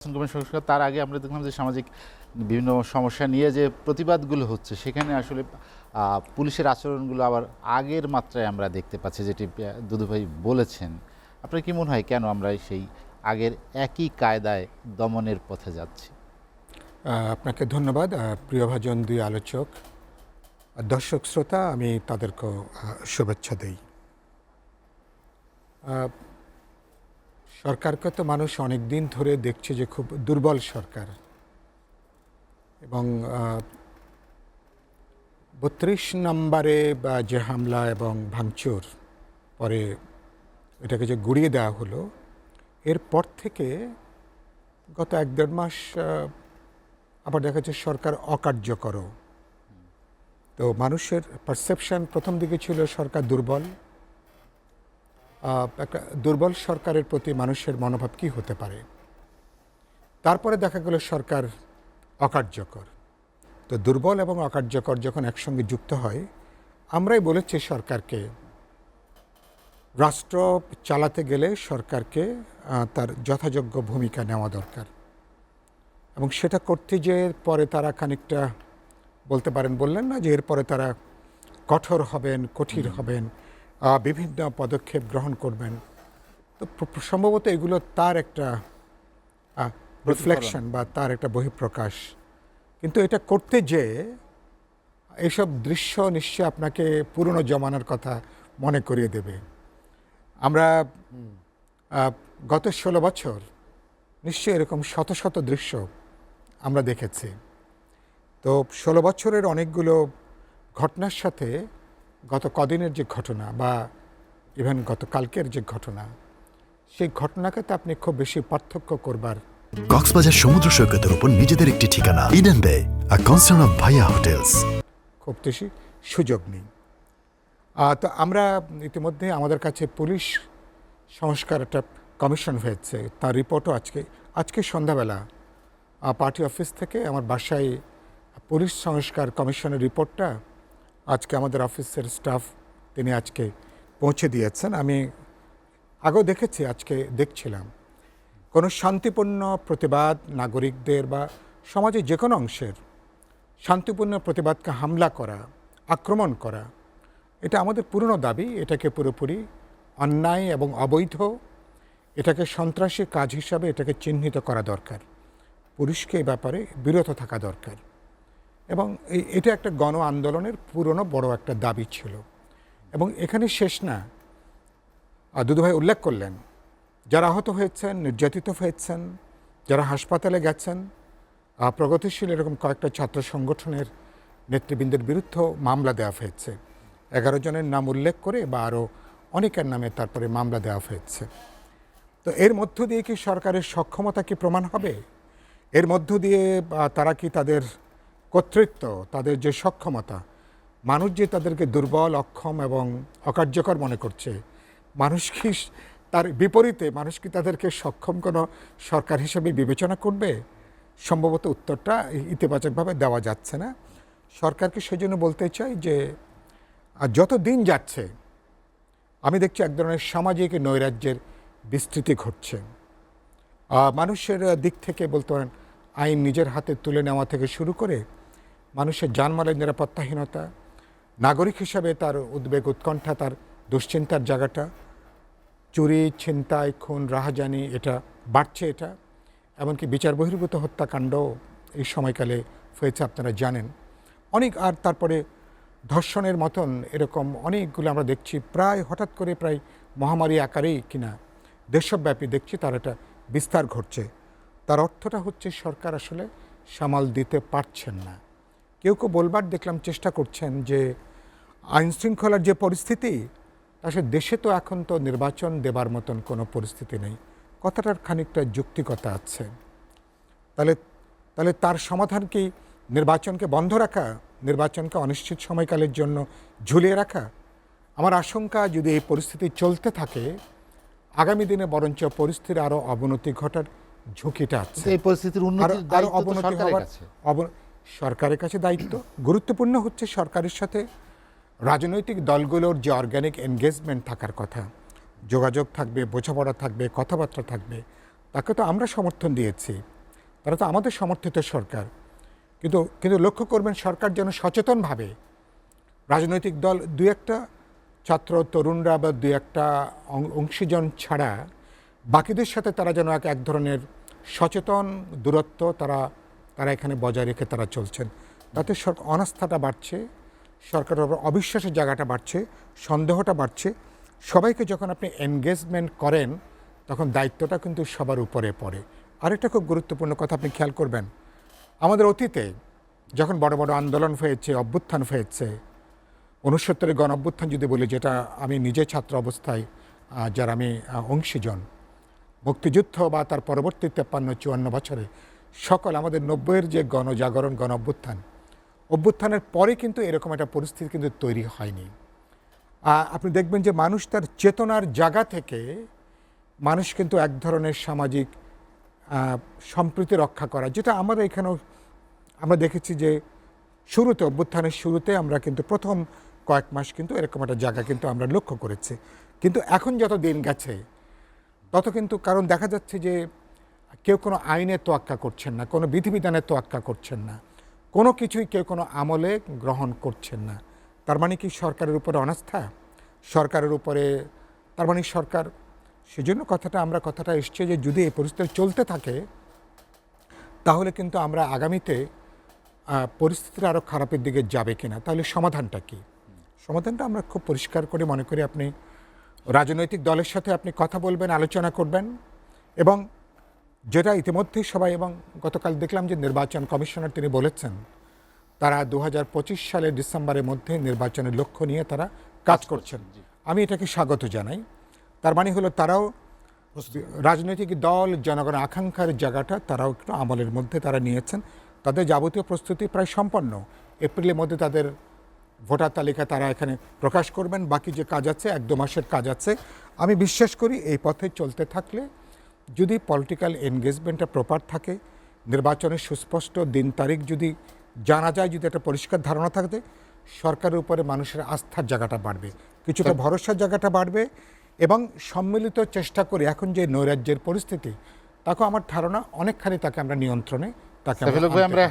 সংস্কার তার আগে আমরা দেখলাম যে সামাজিক বিভিন্ন সমস্যা নিয়ে যে প্রতিবাদগুলো হচ্ছে সেখানে আসলে পুলিশের আচরণগুলো আবার আগের মাত্রায় আমরা দেখতে পাচ্ছি, যেটি দুদুভাই বলেছেন। আপনার কি মনে হয় কেন আমরা সেই আগের একই কায়দায় দমনের পথে যাচ্ছি? আপনাকে ধন্যবাদ। প্রিয়ভাজন দুই আলোচক, দর্শক শ্রোতা, আমি তাদেরকে শুভেচ্ছা দেই। সরকারকে তো মানুষ অনেক দিন ধরে দেখছে যে খুব দুর্বল সরকার, এবং ৩২ নম্বরে বা যে হামলা এবং ভাঙচুর পরে এটাকে যে গুড়িয়ে দেওয়া হলো, এরপর থেকে গত ১-১.৫ মাস আবার দেখা যাচ্ছে সরকার অকার্যকরও। তো মানুষের পারসেপশন প্রথম দিকে ছিল সরকার দুর্বল। একটা দুর্বল সরকারের প্রতি মানুষের মনোভাব কী হতে পারে। তারপরে দেখা গেল সরকার অকার্যকর। তো দুর্বল এবং অকার্যকর যখন একসঙ্গে যুক্ত হয়, আমরাই বলেছি সরকারকে রাষ্ট্র চালাতে গেলে সরকারকে তার যথাযোগ্য ভূমিকা নেওয়া দরকার, এবং সেটা করতে যে পরে তারা খানিকটা বললেন না যে এরপরে তারা কঠোর হবেন, কঠিন হবেন, বিভিন্ন পদক্ষেপ গ্রহণ করবেন। তো সম্ভবত এগুলো তার একটা রিফ্লেকশন বা তার একটা বহিঃপ্রকাশ। কিন্তু এটা করতে যে এইসব দৃশ্য নিশ্চয় আপনাকে পুরনো জমানার কথা মনে করিয়ে দেবে। আমরা গত ১৬ বছর নিশ্চয়ই এরকম শত শত দৃশ্য আমরা দেখেছি। তো ১৬ বছরের অনেকগুলো ঘটনার সাথে গত কদিনের যে ঘটনা বা ইভেন গতকালকের যে ঘটনা, সেই ঘটনাকে তো আপনি খুব বেশি পার্থক্য করবার। কক্সবাজার সমুদ্র সৈকতের উপর নিজেদের একটি ঠিকানা, ইডেন বে, আ কনসার্ন অফ ভাইয়া হোটেলস। খুব বেশি সুযোগ নেই। তো আমরা ইতিমধ্যে আমাদের কাছে পুলিশ সংস্কার একটা কমিশন হয়েছে, তার রিপোর্টও আজকে সন্ধ্যাবেলা পার্টি অফিস থেকে আমার বাসায় পুলিশ সংস্কার কমিশনের রিপোর্টটা আজকে আমাদের অফিসের স্টাফ তিনি আজকে পৌঁছে দিয়েছেন। আমি আগেও দেখেছি, আজকে দেখছিলাম কোনো শান্তিপূর্ণ প্রতিবাদ নাগরিকদের বা সমাজের যে কোনো অংশের শান্তিপূর্ণ প্রতিবাদকে হামলা করা, আক্রমণ করা, এটা আমাদের পুরনো দাবি। এটাকে পুরোপুরি অন্যায় এবং অবৈধ, এটাকে সন্ত্রাসী কাজ হিসাবে এটাকে চিহ্নিত করা দরকার। পুলিশকে এই ব্যাপারে বিরত থাকা দরকার, এবং এটা একটা গণ আন্দোলনের পুরনো বড় একটা দাবি ছিল। এবং এখানে শেষ না, দুদুভাই উল্লেখ করলেন যারা আহত হয়েছেন, নির্যাতিত হয়েছেন, যারা হাসপাতালে গেছেন, প্রগতিশীল এরকম কয়েকটা ছাত্র সংগঠনের নেতৃবৃন্দের বিরুদ্ধেও মামলা দেওয়া হয়েছে। 11 জনের নাম উল্লেখ করে বা আরও অনেকের নামে তারপরে মামলা দেওয়া হয়েছে। তো এর মধ্য দিয়ে কি সরকারের সক্ষমতা কি প্রমাণ হবে? এর মধ্য দিয়ে তারা কি তাদের কর্তৃত্ব, তাদের যে সক্ষমতা, মানুষ যে তাদেরকে দুর্বল, অক্ষম এবং অকার্যকর মনে করছে, মানুষ কি তার বিপরীতে মানুষ কি তাদেরকে সক্ষম কোনো সরকার হিসেবে বিবেচনা করবে? সম্ভবত উত্তরটা ইতিবাচকভাবে দেওয়া যাচ্ছে না। সরকারকে সেজন্য বলতে চাই যে যত দিন যাচ্ছে আমি দেখছি এক ধরনের সামাজিক নৈরাজ্যের বিস্তৃতি ঘটছে। মানুষের দিক থেকে বলতে পারেন আইন নিজের হাতে তুলে নেওয়া থেকে শুরু করে মানুষের জানমালের নিরাপত্তাহীনতা, নাগরিক হিসাবে তার উদ্বেগ, উৎকণ্ঠা, তার দুশ্চিন্তার জায়গাটা, চুরি, ছিনতাই, খুন, রাহাজানি, এটা বাড়ছে। এটা এমনকি বিচার বহির্ভূত হত্যাকাণ্ড এই সময়কালে হয়েছে, আপনারা জানেন অনেক। আর তারপরে ধর্ষণের মতন এরকম অনেকগুলো আমরা দেখছি, প্রায় হঠাৎ করে প্রায় মহামারী আকারেই কিনা দেশব্যাপী দেখছি তার একটা বিস্তার ঘটছে। তার অর্থটা হচ্ছে সরকার আসলে সামাল দিতে পারছেন না। কেউ বলবার দেখলাম চেষ্টা করছেন যে আইনশৃঙ্খলার যে পরিস্থিতি, আসলে দেশে তো এখন তো নির্বাচন দেবার মতন কোনো পরিস্থিতি নেই। কথাটার খানিকটা যৌক্তিকতা আছে। তাহলে তার সমাধান কি নির্বাচনকে বন্ধ রাখা, নির্বাচনকে অনিশ্চিত সময়কালের জন্য ঝুলিয়ে রাখা? আমার আশঙ্কা যদি এই পরিস্থিতি চলতে থাকে, আগামী দিনে বরঞ্চ পরিস্থিতির আরও অবনতি ঘটার ঝুঁকিটা আছে। এই পরিস্থিতির আরও অবনতি হওয়ার সরকারের কাছে দায়িত্ব। গুরুত্বপূর্ণ হচ্ছে সরকারের সাথে রাজনৈতিক দলগুলোর যে অর্গানিক এনগেজমেন্ট থাকার কথা, যোগাযোগ থাকবে, বোঝাপড়া থাকবে, কথাবার্তা থাকবে, তাকে তো আমরা সমর্থন দিয়েছি, তারা তো আমাদের সমর্থিত সরকার। কিন্তু কিন্তু লক্ষ্য করবেন সরকার যেন সচেতনভাবে রাজনৈতিক দল দুই একটা ছাত্র তরুণরা বা দুই একটা অংশীজন ছাড়া বাকিদের সাথে তারা যেন এক ধরনের সচেতন দূরত্ব তারা এখানে বজায় রেখে তারা চলছেন। তাতে অনাস্থাটা বাড়ছে, সরকারের উপর অবিশ্বাসের জায়গাটা বাড়ছে, সন্দেহটা বাড়ছে। সবাইকে যখন আপনি এনগেজমেন্ট করেন তখন দায়িত্বটা কিন্তু সবার উপরে পড়ে। আরেকটা খুব গুরুত্বপূর্ণ কথা আপনি খেয়াল করবেন, আমাদের অতীতে যখন বড় বড় আন্দোলন হয়েছে, অভ্যুত্থান হয়েছে, ৬৯ গণ অভ্যুত্থান যদি বলি, যেটা আমি নিজে ছাত্র অবস্থায় যার আমি অংশীজন, মুক্তিযুদ্ধ বা তার পরবর্তী ৫৩-৫৪ বছরে সকল আমাদের ৯০-এর যে গণজাগরণ গণ অভ্যুত্থানের পরে কিন্তু এরকম একটা পরিস্থিতি কিন্তু তৈরি হয়নি। আপনি দেখবেন যে মানুষ তার চেতনার জায়গা থেকে মানুষ কিন্তু এক ধরনের সামাজিক সম্প্রীতি রক্ষা করা, যেটা আমরা এখানেও আমরা দেখেছি যে শুরুতে অভ্যুত্থানের শুরুতে আমরা কিন্তু প্রথম কয়েক মাস কিন্তু এরকম একটা জায়গা কিন্তু আমরা লক্ষ্য করেছি। কিন্তু এখন যত দিন গেছে তত কিন্তু, কারণ দেখা যাচ্ছে যে কেউ কোনো আইনের তোয়াক্কা করছেন না, কোনো বিধিবিধানের তোয়াক্কা করছেন না, কোনো কিছুই কেউ কোনো আমলে গ্রহণ করছেন না। তার মানে কি সরকারের উপরে অনাস্থা, সরকারের উপরে, তার মানে সরকার, সেজন্য কথাটা এসছে যে যদি এই পরিস্থিতি চলতে থাকে তাহলে কিন্তু আমরা আগামীতে পরিস্থিতিটা আরও খারাপের দিকে যাবে কিনা। তাহলে সমাধানটা কি? সমাধানটা আমরা খুব পরিষ্কার করে মনে করি আপনি রাজনৈতিক দলের সাথে আপনি কথা বলবেন, আলোচনা করবেন, এবং যেটা ইতিমধ্যেই সবাই, এবং গতকাল দেখলাম যে নির্বাচন কমিশনার তিনি বলেছেন তারা ২০২৫ সালের ডিসেম্বরের মধ্যে নির্বাচনের লক্ষ্য নিয়ে তারা কাজ করছেন। আমি এটাকে স্বাগত জানাই। তার মানে হলো তারাও রাজনৈতিক দল জনগণের আকাঙ্ক্ষার জায়গাটা তারাও একটু আমলের মধ্যে তারা নিয়েছেন। তাদের যাবতীয় প্রস্তুতি প্রায় সম্পন্ন। এপ্রিলের মধ্যে তাদের ভোটার তালিকা তারা এখানে প্রকাশ করবেন। বাকি যে কাজ আছে ১-২ মাসের কাজ আছে। আমি বিশ্বাস করি এই পথে চলতে থাকলে, যদি পলিটিক্যাল এনগেজমেন্টটা প্রপার থাকে, নির্বাচনের সুস্পষ্ট দিন তারিখ যদি জানা যায়, যদি একটা পরিষ্কার ধারণা থাকে, সরকারের উপরে মানুষের আস্থার জায়গাটা বাড়বে, কিছুটা ভরসার জায়গাটা বাড়বে, এবং সম্মিলিত চেষ্টা করে এখন যে নৈরাজ্যের পরিস্থিতি, তাকে আমার ধারণা অনেকখানি তাকে আমরা নিয়ন্ত্রণে, তাকে আমরা